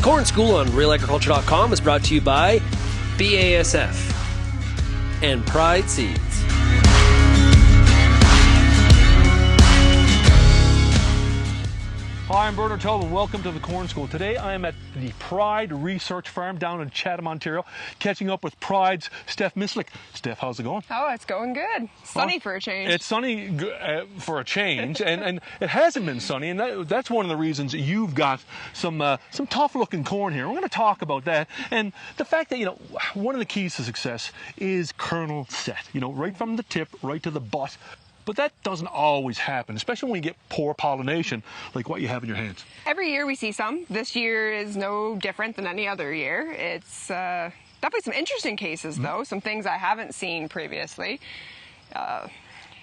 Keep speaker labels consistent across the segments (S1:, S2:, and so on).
S1: Corn School on RealAgriculture.com is brought to you by BASF and Pride Seeds.
S2: Hi, I'm Bernard Tobin. Welcome to the Corn School. Today I am at the Pride Research Farm down in Chatham, Ontario, catching up with Pride's Steph Myslik. Steph, how's it going?
S3: Oh, it's going good. Sunny for a change.
S2: It's sunny for a change, and it hasn't been sunny, and that's one of the reasons you've got some tough-looking corn here. We're going to talk about that, and the fact that, one of the keys to success is kernel set, right from the tip, right to the butt. But that doesn't always happen, especially when you get poor pollination, like what you have in your hands.
S3: Every year we see some. This year is no different than any other year. It's definitely some interesting cases, though, some things I haven't seen previously.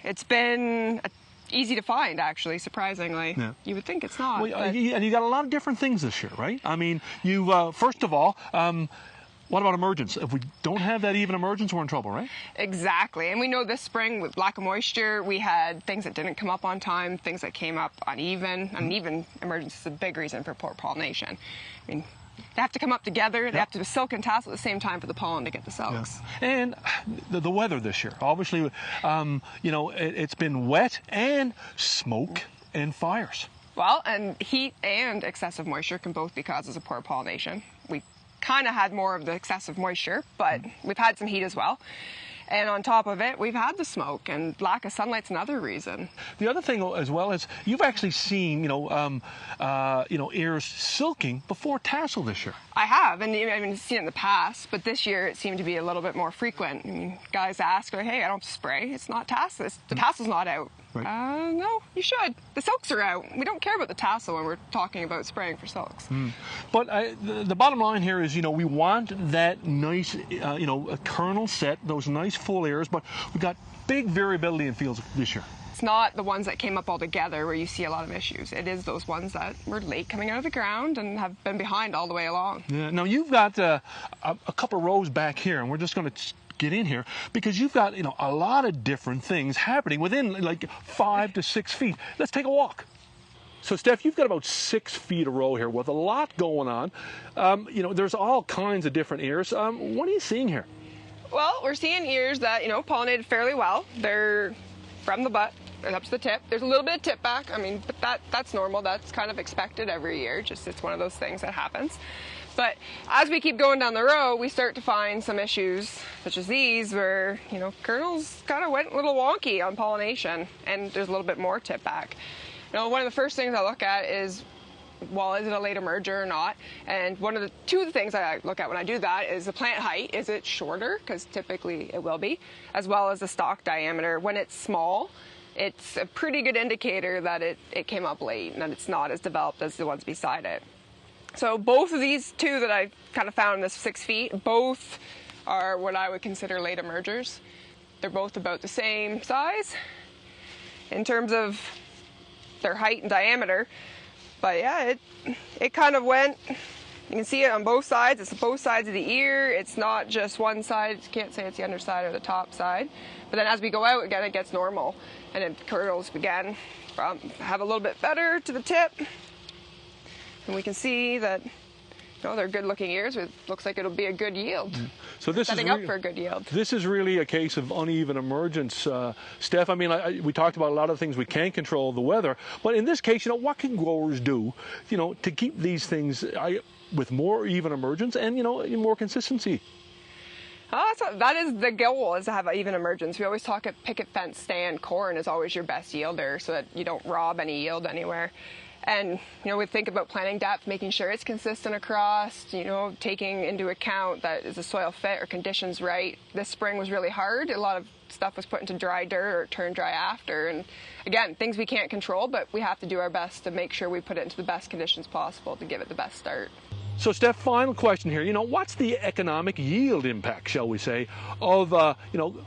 S3: It's been easy to find, actually, surprisingly. Yeah. You would think it's not.
S2: Well, and you got a lot of different things this year, right? I mean, first of all, what about emergence? If we don't have that even emergence, we're in trouble, right?
S3: Exactly. And we know this spring with lack of moisture, we had things that didn't come up on time, things that came up uneven. Uneven emergence is a big reason for poor pollination. I mean, they have to come up together. They have to silk and tassel at the same time for the pollen to get the silks.
S2: Yeah. And the weather this year, obviously, it's been wet and smoke and fires.
S3: Well, and heat and excessive moisture can both be causes of poor pollination. We kind of had more of the excessive moisture, but we've had some heat as well. And on top of it, we've had the smoke, and lack of sunlight's another reason.
S2: The other thing as well is you've actually seen, ears silking before tassel this year.
S3: I have, and I've seen it in the past, but this year it seemed to be a little bit more frequent. I mean, guys ask, hey, I don't spray. It's not tassel. The tassel's not out. Right. No, you should. The silks are out. We don't care about the tassel when we're talking about spraying for silks.
S2: But the bottom line here is, we want that nice, a kernel set, those nice full ears, but we've got big variability in fields this year.
S3: It's not the ones that came up all together where you see a lot of issues. It is those ones that were late coming out of the ground and have been behind all the way along.
S2: Yeah. Now you've got a couple rows back here, and we're just going to get in here because you've got a lot of different things happening within like 5 to 6 feet. Let's take a walk. So Steph, you've got about 6 feet a row here with a lot going on. There's all kinds of different ears. What are you seeing here?
S3: Well, we're seeing ears that pollinated fairly well. They're from the butt up to the tip. There's a little bit of tip back. I mean, but that's normal. That's kind of expected every year. Just it's one of those things that happens. But as we keep going down the row, we start to find some issues, such as these, where, kernels kind of went a little wonky on pollination, and there's a little bit more tip back. One of the first things I look at is, well, is it a late emerger or not? And two of the things I look at when I do that is the plant height. Is it shorter? Because typically it will be, as well as the stalk diameter. When it's small, it's a pretty good indicator that it came up late and that it's not as developed as the ones beside it. So both of these two that I kind of found in this 6 feet, both are what I would consider late emergers. They're both about the same size in terms of their height and diameter. But yeah, it kind of went, you can see it on both sides. It's both sides of the ear. It's not just one side. You can't say it's the underside or the top side. But then as we go out again, it gets normal. And then kernels began have a little bit better to the tip. And we can see that they're good-looking ears. It looks like it'll be a good yield.
S2: So this
S3: setting up for a good yield.
S2: This is really a case of uneven emergence, Steph. I mean, we talked about a lot of things we can't control, the weather, but in this case, what can growers do, to keep these things with more even emergence and more consistency?
S3: That is the goal, is to have an even emergence. We always talk at picket fence stand corn is always your best yielder, so that you don't rob any yield anywhere. And, we think about planting depth, making sure it's consistent across, taking into account that is the soil fit or conditions right. This spring was really hard. A lot of stuff was put into dry dirt or turned dry after. And again, things we can't control, but we have to do our best to make sure we put it into the best conditions possible to give it the best start.
S2: So Steph, final question here. What's the economic yield impact, shall we say, of,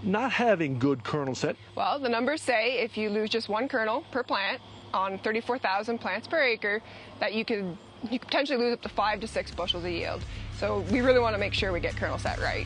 S2: not having good kernel set?
S3: Well, the numbers say if you lose just one kernel per plant, on 34,000 plants per acre, that you could potentially lose up to 5 to 6 bushels of yield. So we really want to make sure we get kernel set right.